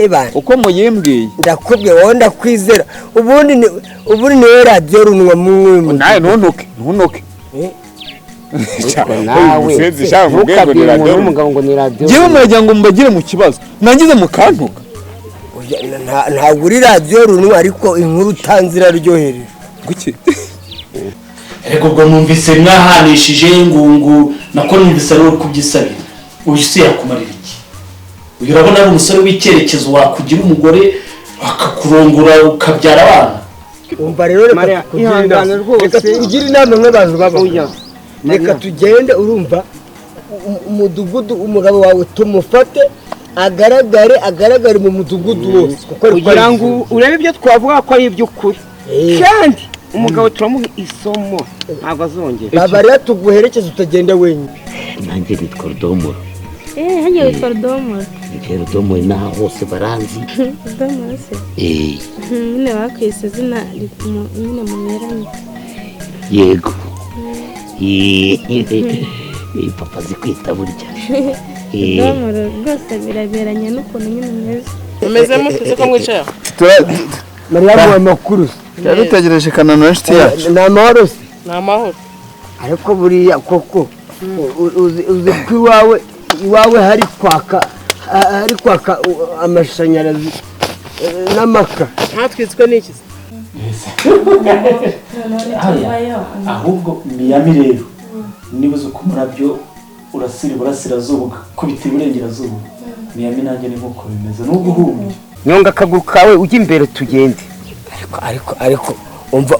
ebana uko muyimbwiye ndakubwiye wowe ndakwizera ubundi ni radio runwa mumwe naye ntuntuke nawe ntukabwire umuntu w'umugabo ngo ni radio jewe muragira ngo mbagire mu kibazo nangize mukantuka ntabwo uri radio runwa ariko inkuru utanzira ryohereje guki Ego ubwo numvise mwahanishije ngungu nako numvise ari kubyisabira uyu se yakumarira iki uyu urabona ari umusore w'icyerekezo wakugira umugore akakurongora ukabyara abana umva rero reka tugira inama nk'abantu b'abagabo reka tugende urumva umudugudu umugabo wawe tumufate agaragare mu mudugudu wose kugira ngo urebe ibyo twavuga ko ari iby'ukuri kandi umugabo turamuha isomo ntabwo azongera baba rero tuguherekeza utagenda wenyine nanjye nitwa Rudomoro hajya witwa Rudomoro Rudomoro n'aha hose baranzi Rudomoro se nyine bakwise izina nyine muberanye yego papa azi kwita burya Rudomoro rwose biraberanye n'ukuntu nyine umeze muteze ko mwicaye Mariya amakuru yarutegereje kanano inshuti yacu ni amahoro se ni amahoro ariko buriya koko uzi ko iwawe hari kwaka amashanyarazi n'amaka ntatwitswe n'iki ahubwo Miami rero nibuze ko murabyo urasirazuba kubita iburengerazuba Miami nanjye ni nkuko bimeze n'ubwo uhumye nyonga akaguru kawe ujya imbere tugende ariko umva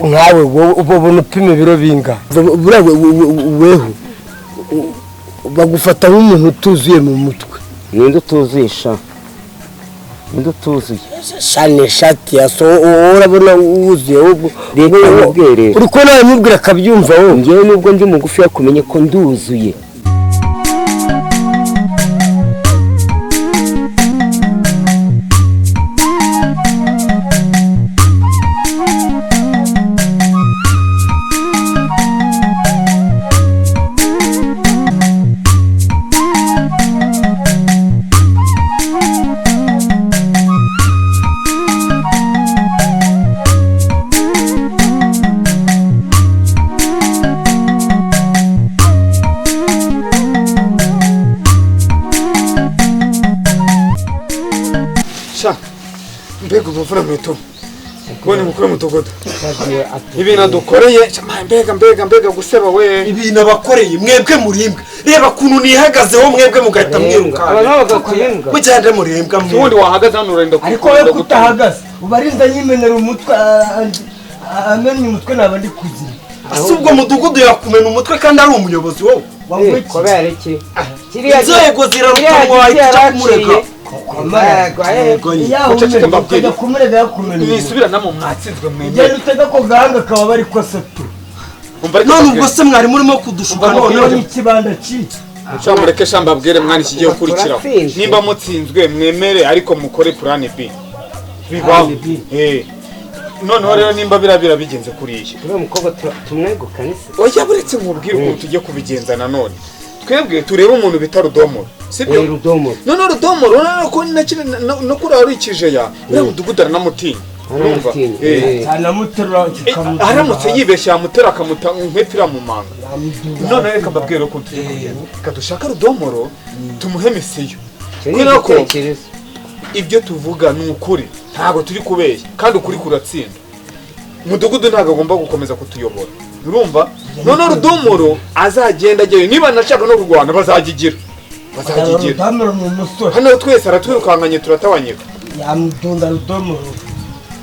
nkawe ubona upima ibiro binga weho bagufata nk'umuntu utuzuye mu mutwe ninde utuzuye sha ninde utuzuye shane shati ya so urabona wuzuye ubwo reka nkubwire uri ko nawe nyubwira akabyumva wowe ngewe nubwo ndi mugufi yakumenye ko nduzuye mbega ubufura mweto kubona mukuru mutogodo ibintu adukoreye mbega guseba we ibintu abakoreye mwebwe murimbwa reba kuntu nihagazeho mwebwe mugahita mwiruka mujyande murimbwa mwe ubundi wahagaze hano urenda ariko we kutahagaze ubarinda nyimenera umutwe amenye umutwe naba ndi kuzira asubwo mudugudu yakumena umutwe kandi ari umuyobozi wowe kubera iki inzego zirarutanwa wahita kumurega nisubira namo mwatsinzwe mwemere utega ko gahanga kaba bari kosetu none ubwo se mwari murimo kudushuka noneho n'ikibanda ciki mureke shamba abwire mwana ikigiye gukurikiraho nimba mutsinzwe mwemere ariko mukore plan B bibaho noneho rero nimba birabira bigenze kuriya uriya mukobwa tumwegukane se oya buretse nkubwire ukuntu tujye kubigenza nanone twebwe turebe umuntu bita Rudomoro sibyo Rudomoro none Rudomoro nako no kuri arikije ya uriya mudugudu aranamutinya urumva anamuterura aramutse yibeshya amutera akamuta nk'epfira mu manga none reka mbabwire ko tugenda kadushaka Rudomoro tumuhe misiyo kubera ko ibyo tuvuga ni ukuri ntago turi kubeshya kandi ukuri kuratsinda mudugudu ntago agomba gukomeza kutuyobora urumva none Rudomoro azagenda ajyayo niba nashaka no kurwana bazagigira hano twese aratwirukankanye turatawanyika yamudunda Rudomoro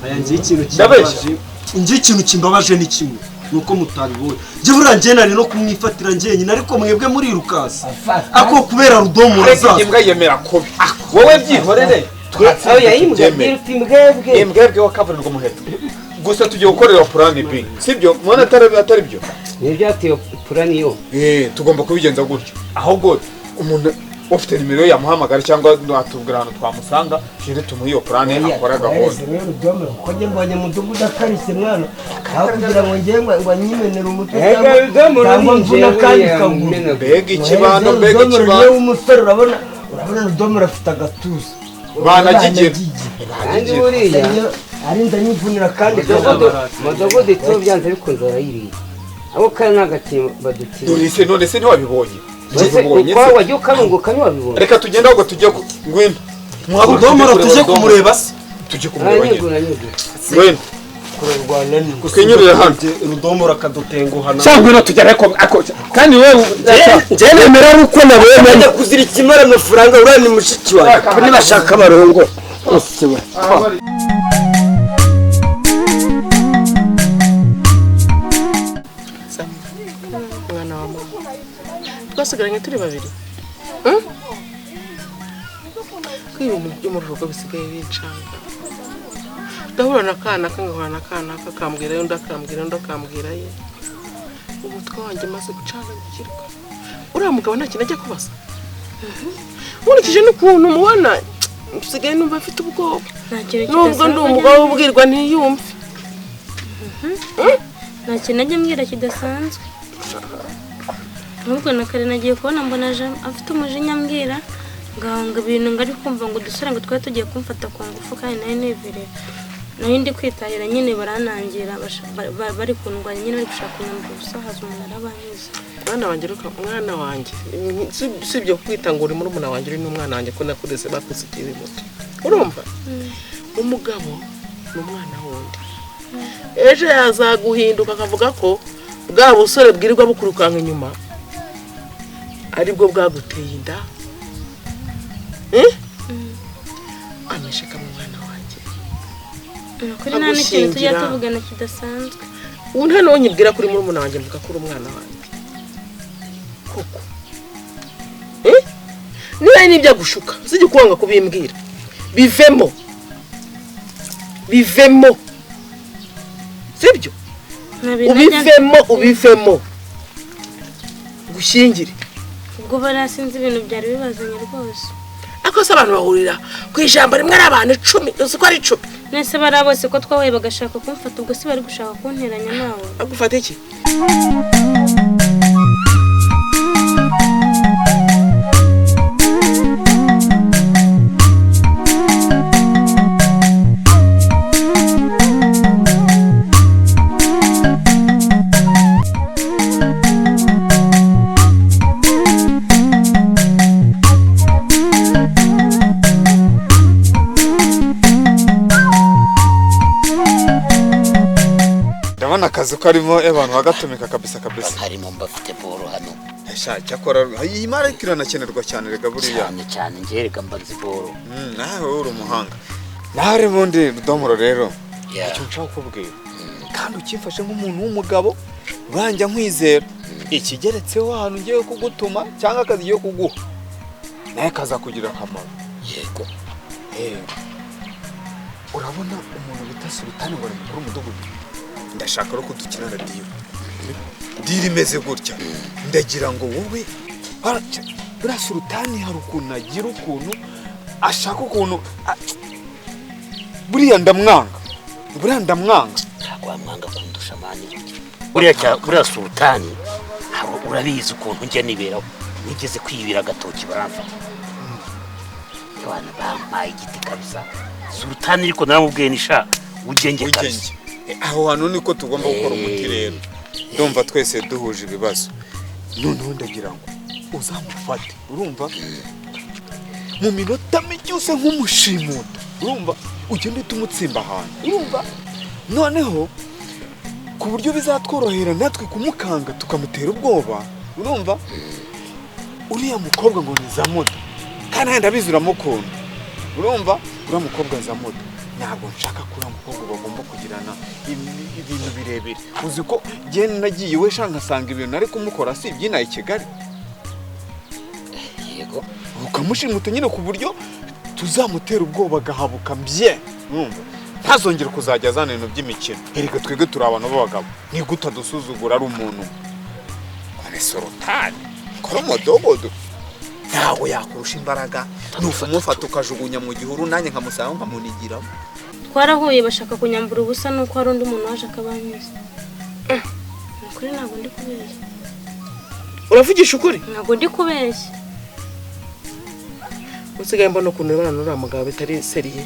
ayangiye ikintu kibabaje ingiye ikintu kimbabaje ni kimwe nuko mutabibonye je burangiye nari no kumwifatira ngenyine ariko mwebwe muri rukasa ako kubera Rudomoro azaza imbwa yemera kubi wowe byihorere imbwebwe wakavurirwa umuheto gusa tugiye gukorera plan B sibyo mwana atari byo nibyatiye plan yo tugomba kubigenza gutyo ahubwo umuntu ufite nimero yamuhamagara cyangwa atubwira hano twamusanga jere tumuhe iyo plan akora gahunda ko nge mbonye mudugudu akarise mwana aho kugira ngo nge ngo nyimenera umutwe cyangwa mvuna kandi kaguru mbega ikibando umusore urabona Rudomoro afite agatuza banagigira kandi buriya ari ndanyivunira kandi mudogodo ito byanze bikunze arayiriye abo kandi n'agatima badukira none se ntiwabibonye uko wagiye ukarunguka ntiwabibonye reka tugende ahubwo tujye ngwino Rudomoro tujye kumureba se tujye kumureba ngwino kurwana ni twinyurire hano Rudomoro akadutenguhana cyangwa ino tujya ariko kandi wewe njye nemera ari uko nabonye ajya kuzira ikimara amafaranga uriya ni mushiki wawe nibashaka barongo ese we mwana wa mama twasigaranye turi babiri ko ibintu byo mu rugo bisigaye bincanga ndahura n'akana kangahura n'akana kakambwira undi akambwira ye umutwe wanjye maze gucanganyikirwa uriya mugabo nta kintu ajya kubaza nkurikije n'ukuntu mubona nsigaye numva afite ubwoba nubwo ndi umugabo ubwirwa ntiyumve nta kintu ajya ambwira kidasanzwe ahubwo na kare nagiye kubona mbona afite umujinya ambwira ngo ibintu ngo ari kumva ngo dusore ngo twari tugiye kumfata ku ngufu kandi nayo nivireye nayo ndi kwitahira nyine baranangira bari kundwanya nyine bari gushaka kunyambura ubusahaza umuntu arabanyuze mwana wanjye si ibyo kwita ngo uri muri umuna wanjye uri n'umwana wanjye ko nakureze bakuze ikiri muto urumva umugabo ni umwana wundi ejo yazaguhinduka akavuga ko bwa busore bwirirwa bukurukanka inyuma aribwo bwaguteye inda amesheka mu mwana wanjye kuri nta n'ikintu tujya tuvugana kidasanzwe ubu nta n'uwo nyibwira kuri muri umuna wanjye mvuga ko uri umwana wanjye koko niba hari n'ibyo agushuka usibye kuwanga kubimbwira bivemo sibyo ubivemo gushyingire ubwo barasinze ibintu byari bibazanye rwose ako se abantu bahurira ku ijambo rimwe ari abantu 10 uzi ko ari 10 nese bari bose ko twahuye bagashaka kumfata ubwo si bari gushaka kunteranya nawe agufata iki akazi karimo abantu bagatumika kabisa harimo mbafite boro hano cyakora iyi mara kiranakenerwa cyane rega buriya cyane ngereka mbazi boro nawe uri umuhanga nawe bundi Rudomoro rero icyo nshaka kubwira kandi ukifashe nk'umuntu w'umugabo uranja nkwizera ikigeretseho ahantu ugiye kugutuma cyangwa akazi ugiye kuguha nawe kaza kugira akamaro yego urabona umuntu bita Sultani ngo ni mukuru w'umudugudu ndashaka rero kudukina radio diri meze gutya ndagira ngo wowe bura Sultani hari ukuntu agira ukuntu ashaka ukuntu buriya ndamwanga ntabwo kundusha mani buriya Sultani urabizi ukuntu njye niberaho nigeze kwibira agatoki baramfata abana bampaye igiti kabisa Sultani ariko naramubwiye nisha ugenge kabisa aho hantu niko tugomba gukora umuti rero ndumva twese duhuje ibibazo noneho ndagira ngo uzamufate urumva mu minota mike use nk'umushimuta urumva ugende tumutsimba ahantu urumva noneho ku buryo bizatworohera natwe kumukanga tukamutera ubwoba urumva uriya mukobwa ngo ni Zamuda kandi ndabizi uramukunda urumva uriya mukobwa Zamuda ntabwo nshaka kuri umukobwa bagomba kugirana ibintu birebire uzi ko je nagiye we shanga sanga ibintu ari kumukora si ibyina i Kigali yego ukamushimuta nyine ku buryo tuzamutera ubwoba gahabuka mbye urumva ntazongera kuzajya azana ibintu by'imikino erega twebwe turi abantu b'abagabo ni guta dusuzugura ari umuntu kone Sultani kora umudogodo ntawe yakurusha imbaraga nufumufata ukajugunya mu gihuru nanjye nkamusanga nkamunigiramo twarahuye bashaka kunyambura ubusa nuko hari undi muntu waje akabanyuza ukuri ntabwo ndi kubeshya uravugisha ukuri ntabwo ndi kubeshya usigaye mbona ukuntu ubana n'uriya mugabo bitari seriye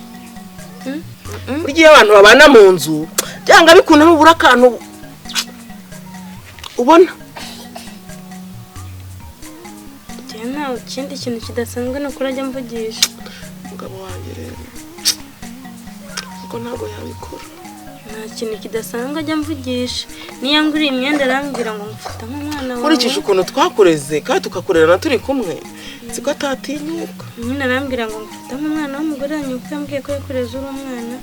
burya iyo abantu babana mu nzu byanga bikunda n'ubura akantu ubona nta kindi kintu kidasanzwe no kurajya mvugisha umugabo wanjye rero ko ntabwo yabikora nta kintu kidasanzwe ajya mvugisha niyo nguriye imyenda arambwira ngo mfata nk'umwana wawe nkurikije ukuntu twakureze kandi tukakurerana turi kumwe siko atatinyuka nyine arambwira ngo mfata nk'umwana w'umugore wanjye kuko yambwiye ko yakureze uri umwana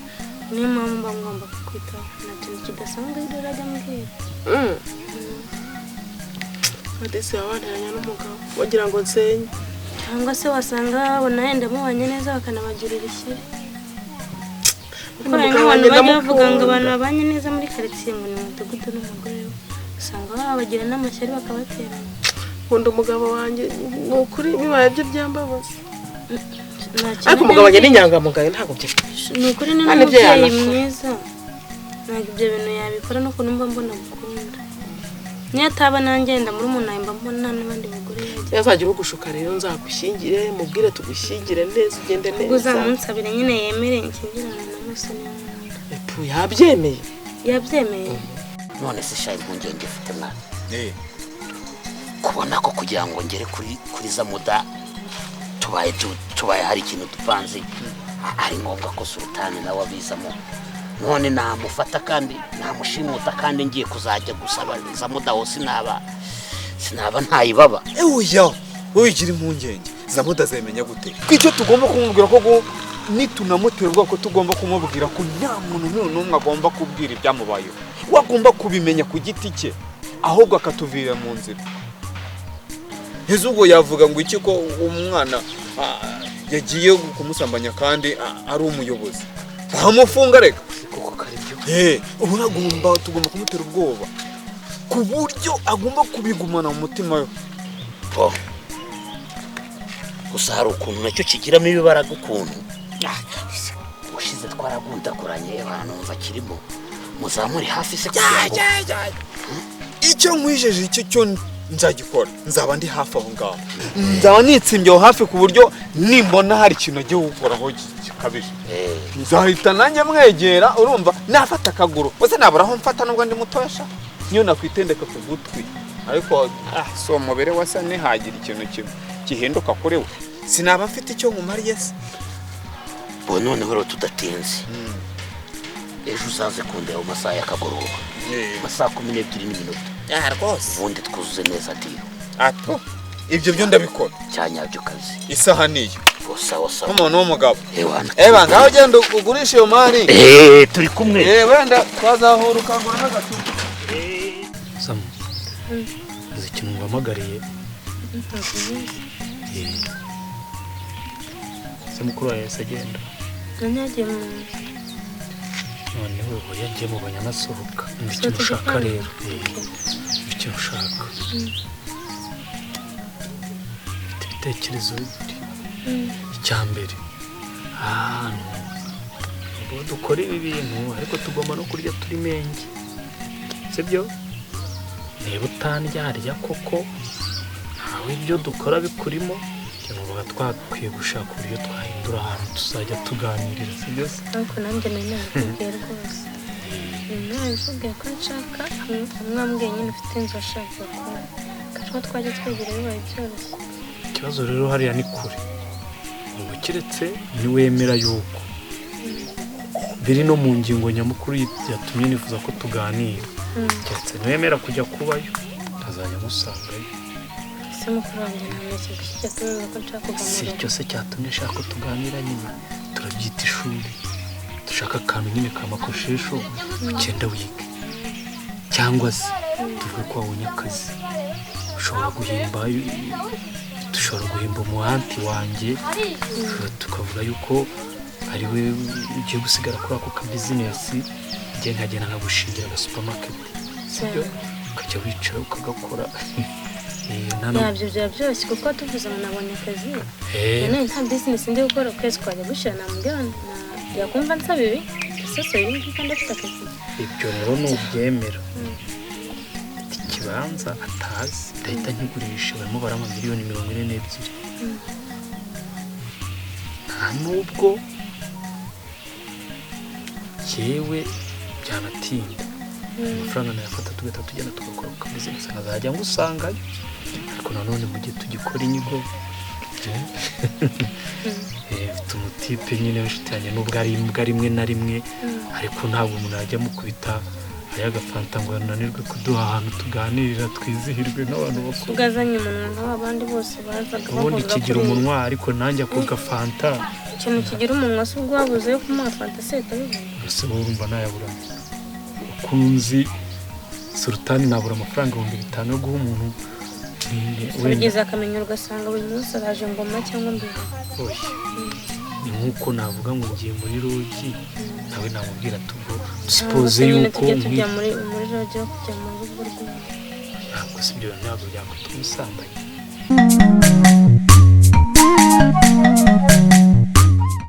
niyo mpamvu mba ngomba kukwitaho nta kintu kidasanzwe rero ajya ambwira adese wabaniranya n'umugabo wagira ngo nsenye cyangwa se wasanga babona yenda mubanye neza bakanabagirira ishyari kuko hari n'abantu bajya bavuga ngo abantu babanye neza muri karitsiye ngo ni umudugudu n'umugore we usanga babagira n'amashyari bakabateranya nkunda umugabo wanjye ni ukuri bibaye byo byambabaza ariko umugabo wanjye ni inyangamugayo ntabwo byifashe ni ukuri ni n'umubyeyi mwiza ntabwo ibyo bintu yabikora no kunumva mbona gukunda niyo ataba nanjye yenda muri umuntu mba mbona n'abandi bagore yagiye yazagira ugushuka rero nzagushyingire mubwire tugushyingire neza ugende neza ubwo uzamunsabire nyine yemere nshyingirane na Musa n'umwana epu yabyemeye none se shayi impungenge ufite mwana kubona ko kugira ngo ngere kuri za muda tubaye hari ikintu dupanze ari ngombwa ko Sultani nawe abizamo none namufata kandi namushimuta kandi ngiye kuzajya gusaba za muda hose sinaba ntayibaba oya wigira impungenge za muda zemenya gute kwicyo tugomba kumubwira ko nitunamuterwa ko tugomba kumubwira ko nta muntu n'umwe agomba kubwira ibyamubayeho wagomba kubimenya ku giti cye ahubwo akatuvira mu nzira ubwo yavuga ngo iki ko umwana yagiye kumusambanya kandi ari umuyobozi bamufunga reka kuko kari byo ubu tugomba kumutera ubwoba ku buryo agomba kubigumana mu mutima we gusa hari ukuntu nacyo kigiramo ibibaraga ukuntu ushize twaragundaguranye abantu numva kirimo muzamuri hafi se kugira ngo icyo nkwijeje icyo cyo nzagikora nzaba ndi hafi aho ngaho nzaba nitsimbye aho hafi ku buryo nimbona hari ikintu agiye gukoraho gikabije nzahita nanjye mwegera urumva nafata akaguru bose nabura aho mfata nubwo ndi mutoya sha niyo nakwitendeka ku gutwi ariko si umubiri wasa ntihagira ikintu gihinduka kuri we sinaba mfite icyo nkumariye se bo noneho rero tudatinze ejo uzaze kundeba mu masaha y'akagoroba amasaha 12:00 rwose ubundi twuzuze neza diyo ibyo byo ndabikora cyanyabyo kazi isaha niyo sawa nk'umuntu w'umugabo ewana ngaho ugenda ugurisha iyo mari turi kumwe wenda twazahura ukagura n'agacupa Samu uzi ikintu nguhamagariye se mukuru wawe yahise agenda yagiye mu nzu noneho yagiye mu banyanasohoka umva ikintu ushaka rero ikintu ushaka ibitekerezo bibiri icya mbere ubwo dukora ibi bintu ariko tugomba no kurya turi menge sibyo niba utandyarya koko ntawe ibyo dukora bikurimo cyangwa twakwiye gushaka uburyo twahindura ahantu tuzajya tuganirira sibyo se ariko nanjye nakubwiye rwose nakubwiye ko nshaka mwambwiye nyine ufite inzu ashaka gukora kandi twajya twegera bibaye byoroshye ikibazo rero hariya ni kure ngo keretse niwemera yuko biri no mu ngingo nyamukuru yatumye nifuza ko tuganira keretse niwemera kujya kubayo ntazajya musangayo ese mukuru wanjye ntameze gushyira tumenye ko nshaka kuva mu si rugo cyose cyatumye nshaka ko tuganira nyine turabyita ishuri dushaka akantu nyine kamakoshesho ugenda wiga cyangwa se tuvuge ko wabonye akazi dushobora guhimba umuhanti wanjye tukavuga yuko ari we ugiye gusigara kuri ako kabizinesi igihe nkagenda nkagushingira agasupamaketi sibyo ukajya wicara ukagakora ntabyo byaba byoroshye kuko tuvuze ngo nabonye akazi none nta bizinesi ndi gukora ukwezi kwajya gushyira namubwira yakumva nsaba ibi ese ibi ngibi kandi afite akazi ibyo rero nubyemera ikibanza atazi ndahita nkigurisha barimo barama miliyoni 42 nubwo yewe byanatinda amafaranga nayafata tugahita tugenda tugakora ku business nkazajya ngusangayo ariko nanone mu gihe tugikora inyigo mfite umutipe nyine w'inshuti nubwo ari imbwa rimwe na rimwe ariko ntabwo umuntu yajya mukubita ayagafanta ngo ananirwe kuduha ahantu tuganirira twizihirwe n'abantu bakuru ugazanye umunwa nk'abandi bose bazaga ubundi kigira umunwa ariko nanjye ako gafanta ikintu kigira umunwa si ubwo wabuze yo kumuha fanta se tabibona ese urumva nayabura ukunzi Sultani nabura amafaranga 500 yo guha umuntu wigeze akamenya ugasanga buri munsi araje ngoma cyangwa mbere ni nkuko navuga ngo ngiye muri rogi nawe namubwira tugo suppose yuko tujya muri rogi kujya mu rugo rw'umuntu ntabwo sibyo ntabwo byakutuma usambanye